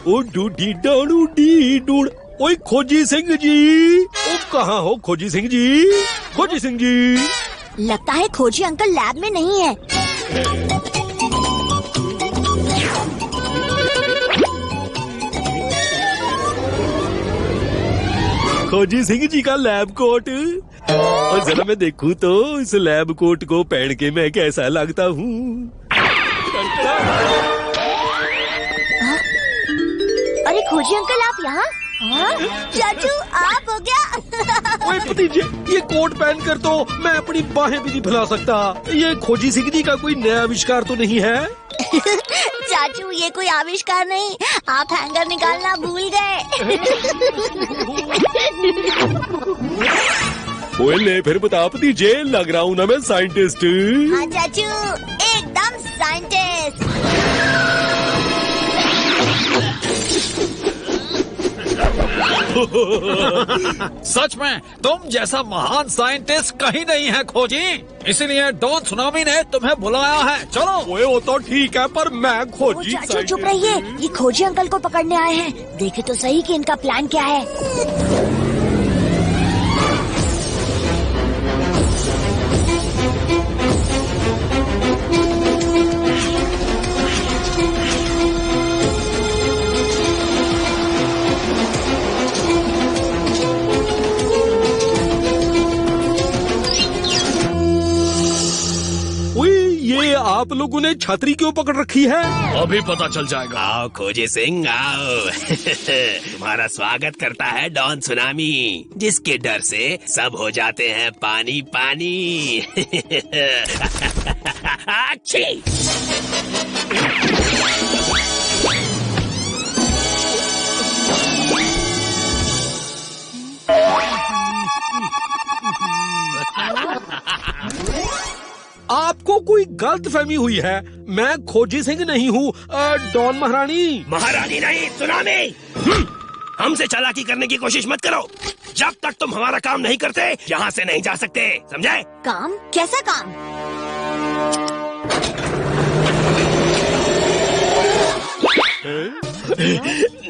ओ Dudi डाडूडी dude. ओए खोजी सिंह जी, ओ कहाँ हो खोजी सिंह जी? खोजी सिंह जी, लगता है खोजी अंकल लैब में नहीं है। खोजी सिंह जी का लैब कोट, और जरा मैं देखूं तो इस लैब कोट को पहन के मैं कैसा लगता हूँ। अरे खोजी अंकल आप यहाँ? चाचू आप हो क्या? ओए भतीजे, ये कोट पहनकर तो मैं अपनी बाहें भी नहीं फैला सकता। ये खोजी सिंह जी का कोई नया आविष्कार तो नहीं है? चाचू ये कोई आविष्कार नहीं, आप हैंगर निकालना भूल गए। ओए ले फिर बता भतीजे, लग रहा हूँ ना मैं साइंटिस्ट? हाँ चाचू, एकदम साइंटिस्ट। सच में तुम जैसा महान साइंटिस्ट कहीं नहीं है खोजी, इसलिए डॉन सुनामी ने तुम्हें बुलाया है। चलो। ओए वो तो ठीक है, पर मैं खोजी चाचू चुप रहिए, ये खोजी अंकल को पकड़ने आए हैं। देखे तो सही कि इनका प्लान क्या है। आप लोगों ने छतरी क्यों पकड़ रखी है? अभी पता चल जाएगा। आओ खोजी सिंह आओ। तुम्हारा स्वागत करता है डॉन सुनामी, जिसके डर से सब हो जाते हैं पानी पानी। अच्छी। आपको कोई गलतफहमी हुई है, मैं खोजी सिंह नहीं हूँ, डॉन महारानी। महारानी नहीं, सुनामी। हमसे चालाकी करने की कोशिश मत करो। जब तक तुम हमारा काम नहीं करते यहाँ से नहीं जा सकते, समझे? काम? कैसा काम?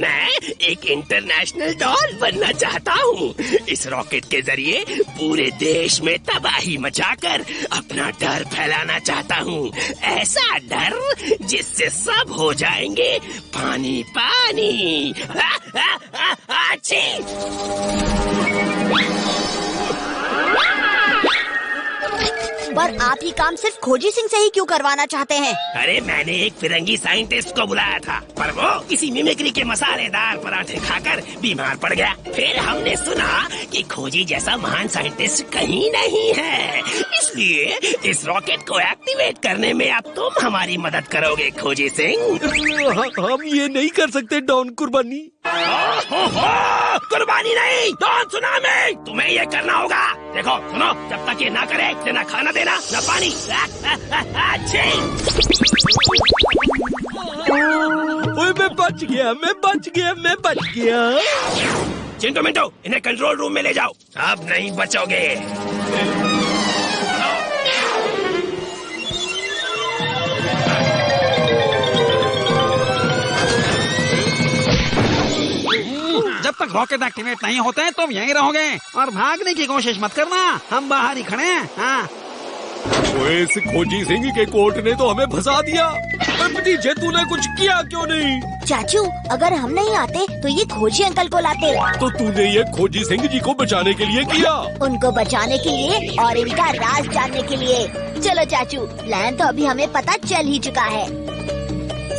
मैं एक इंटरनेशनल डॉन बनना चाहता हूँ। इस रॉकेट के जरिए पूरे देश में तबाही मचाकर अपना डर फैलाना चाहता हूँ। ऐसा डर जिससे सब हो जाएंगे पानी पानी। अच्छी। पर आप ये काम सिर्फ खोजी सिंह से ही क्यों करवाना चाहते हैं? अरे मैंने एक फिरंगी साइंटिस्ट को बुलाया था, पर वो किसी मिमिक्री के मसालेदार पराठे खाकर बीमार पड़ गया। फिर हमने सुना कि खोजी जैसा महान साइंटिस्ट कहीं नहीं है, इसलिए इस रॉकेट को एक्टिवेट करने में अब तुम हमारी मदद करोगे खोजी सिंह। हम ये नहीं कर सकते डॉन कुर्बानी। कुर्बानी नहीं, डॉन सुनामी, तुम्हें ये करना होगा। देखो सुनो, जब तक ये ना करे इसे ना खाना देना ना पानी। ओए मैं बच गया, मैं बच गया, मैं बच गया। चिंटू मिंटू, इन्हें कंट्रोल रूम में ले जाओ, अब नहीं बचोगे। जब तक रॉकेट एक्टिवेट नहीं होते हैं तुम यहीं रहोगे और भागने की कोशिश मत करना, हम बाहर ही खड़े हैं। हाँ। ओए इस खोजी सिंह के कोर्ट ने तो हमें फंसा दिया। भतीजे तूने कुछ किया क्यों नहीं? चाचू अगर हम नहीं आते तो ये खोजी अंकल को लाते। तो तूने ये खोजी सिंह जी को बचाने के लिए किया? उनको बचाने के लिए और इनका राज जानने के लिए। चलो चाचू, प्लान तो अभी हमें पता चल ही चुका है।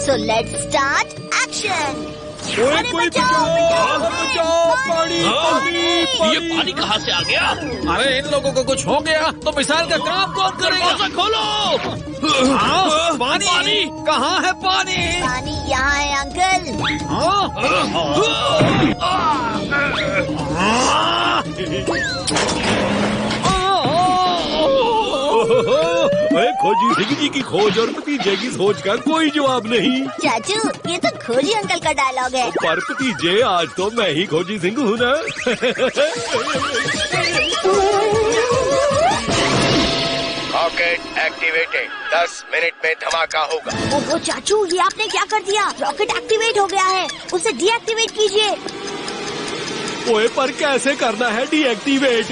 So let's start action. कोई बचाओ, बचाओ, पानी, पानी, ये पानी कहाँ से आ गया? अरे इन लोगों को कुछ हो गया तो मिसाइल का काम कौन करेगा? खोलो। पानी, पानी कहाँ है? पानी पानी यहाँ है अंकल। खोजी सिंह जी की खोज और भतीजे की सोच का कोई जवाब नहीं। चाचू ये तो खोजी अंकल का डायलॉग है। पर भतीजे आज तो मैं ही खोजी सिंह हूँ ना। Okay rocket activated. 10 मिनट में धमाका होगा। ओहो चाचू, ये आपने क्या कर दिया? रॉकेट एक्टिवेट हो गया है, उसे डीएक्टिवेट कीजिए। ओए पर कैसे करना है डीएक्टिवेट?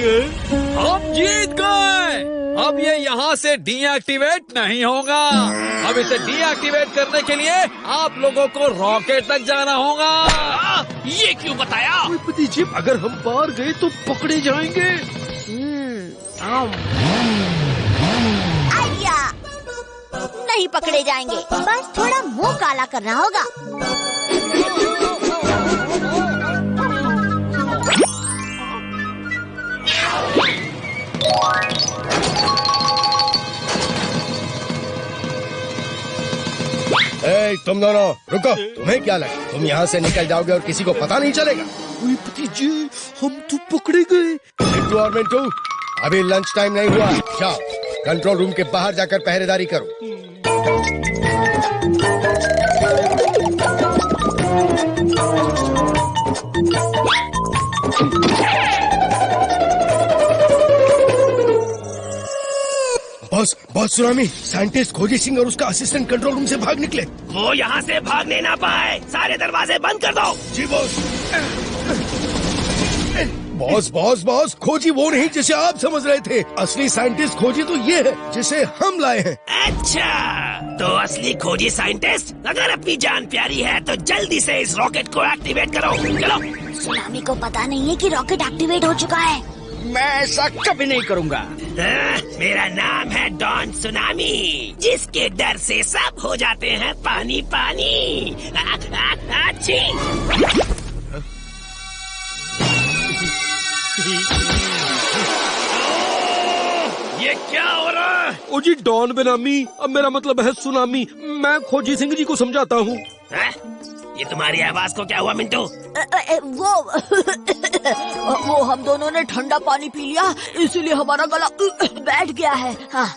हम जीत गए। अब ये यहाँ से डीएक्टिवेट नहीं होगा। अब इसे डीएक्टिवेट करने के लिए आप लोगों को रॉकेट तक जाना होगा। ये क्यों बताया? ओए भतीजे, अगर हम पार गए तो पकड़े जाएंगे। आइडिया, नहीं पकड़े जाएंगे, बस थोड़ा मुंह काला करना होगा। ए, तुम दोनों रुको। तुम्हें क्या लगा तुम यहाँ से निकल जाओगे और किसी को पता नहीं चलेगा? ओए भतीजे, हम तो पकड़े गए। मिंटू और मिंटू, अभी लंच टाइम नहीं हुआ। जाओ कंट्रोल रूम के बाहर जाकर पहरेदारी करो। बॉस, बॉस सुनामी, साइंटिस्ट खोजी सिंह और उसका असिस्टेंट कंट्रोल रूम से भाग निकले। वो यहाँ से भागने ना पाए। सारे दरवाजे बंद कर दो। जी बॉस। बॉस बॉस बॉस, खोजी वो नहीं जिसे आप समझ रहे थे। असली साइंटिस्ट खोजी तो ये है जिसे हम लाए हैं। अच्छा, तो असली खोजी साइंटिस्ट अगर अपनी जान प्यारी है तो जल्दी से इस रॉकेट को एक्टिवेट करो। चलो। सुनामी को पता नहीं है कि रॉकेट एक्टिवेट हो चुका है। मैं ऐसा कभी नहीं करूँगा। मेरा नाम है डॉन सुनामी, जिसके डर से सब हो जाते हैं पानी पानी। अच्छी। ये क्या हो रहा है? ओ जी, डॉन बेनामी, अब मेरा मतलब है सुनामी। मैं खोजी सिंह जी को समझाता हूँ। ये तुम्हारी आवाज को क्या हुआ मिंटू? वो हम दोनों ने ठंडा पानी पी लिया, इसीलिए हमारा गला बैठ गया है। हाँ।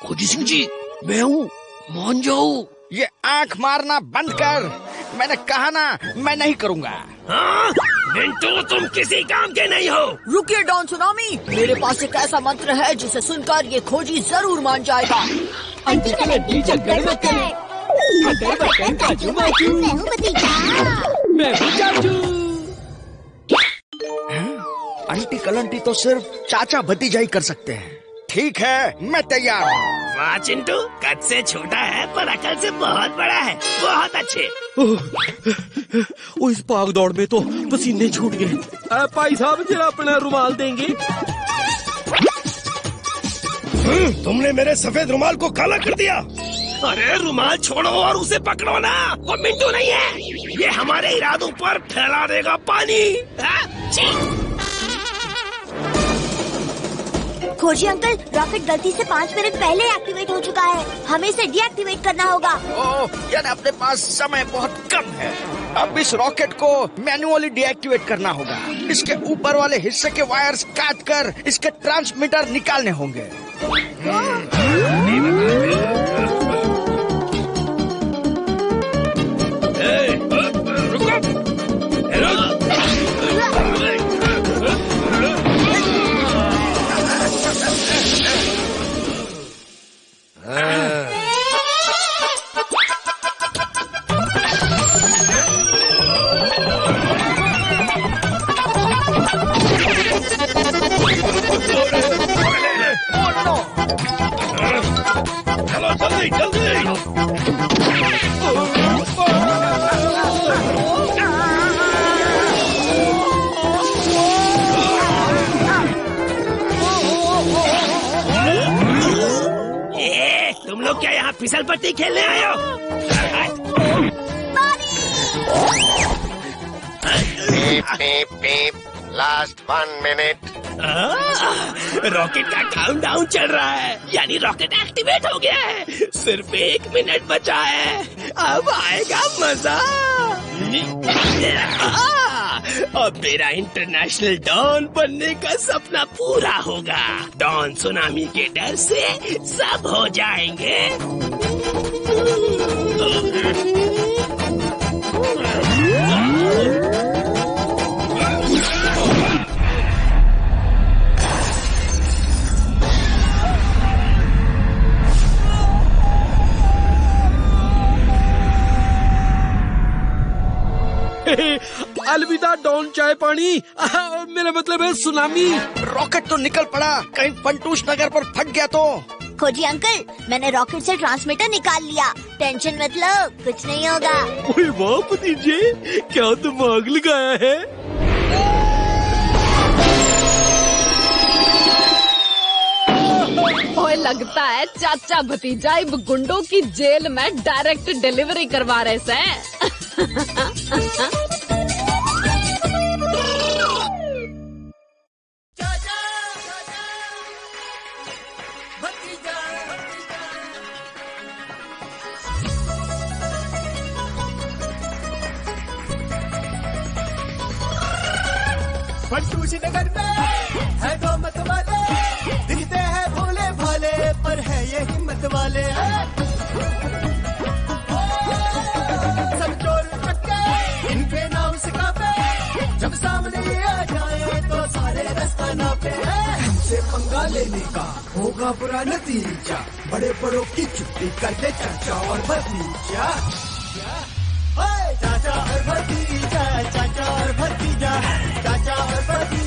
खोजी सिंह जी, मैं हूँ, मान जाओ। ये आंख मारना बंद कर। मैंने कहा ना, मैं नहीं करूँगा। हाँ? मिंटू, तुम किसी काम के नहीं हो। रुकिए डॉन सुनामी, मेरे पास एक ऐसा मंत्र है जिसे सुनकर ये खोजी जरूर मान जाएगा। आंटी कलंटी तो सिर्फ चाचा भतीजा ही कर सकते हैं। ठीक है, मैं तैयार हूँ। वाह चिंटू, कद से छोटा है पर अकल से बहुत बड़ा है। बहुत अच्छे। ओ, इस भाग दौड़ में तो पसीने छूट गए। भाई साहब, जरा अपना रुमाल देंगे? तुमने मेरे सफेद रुमाल को काला कर दिया। अरे रुमाल छोड़ो और उसे पकड़ो ना। वो मिंटू नहीं है, ये हमारे इरादों पर फैला देगा पानी। खोजी अंकल, रॉकेट गलती से 5 मिनट पहले एक्टिवेट हो चुका है। हमें इसे डीएक्टिवेट करना होगा। ओह, यार अपने पास समय बहुत कम है। अब इस रॉकेट को मैन्युअली डीएक्टिवेट करना होगा। इसके ऊपर वाले हिस्से के वायर्स काट कर इसके ट्रांसमीटर निकालने होंगे। चलो जल्दी जल्दी। तुम लोग क्या यहाँ फिसल पट्टी खेलने आए हो? Last 1 minute. रॉकेट का काउंटडाउन चल रहा है, यानी रॉकेट एक्टिवेट हो गया है। सिर्फ 1 मिनट बचा है, अब आएगा मजा। अब मेरा इंटरनेशनल डॉन बनने का सपना पूरा होगा। डॉन सुनामी के डर से सब हो जाएंगे। अलविदा डॉन चाय पानी। मेरा मतलब है सुनामी। रॉकेट तो निकल पड़ा, कहीं फंटूश नगर पर फट गया तो। खोजी अंकल, मैंने रॉकेट से ट्रांसमीटर निकाल लिया, टेंशन मत लो, कुछ नहीं होगा। ओए वाह भतीजे, क्या दिमाग लगाया है। ओए लगता है चाचा भतीजा अब गुंडों की जेल में डायरेक्ट डिलीवरी करवा रहे से। फंटूश नगर में है दो मत वाले, दिखते हैं भोले भाले पर है ये हिम्मत वाले। सब चोर चक्के इनके नाम से कापे, जब सामने ये आ जाए तो सारे रास्ता नापे। हमसे पंगा लेने का होगा बुरा नतीजा, बड़े बड़ों की छुट्टी कर दे चाचा और भतीजा। चाचा और भतीजा, चाचा और भतीजा, चाचा और भतीजा।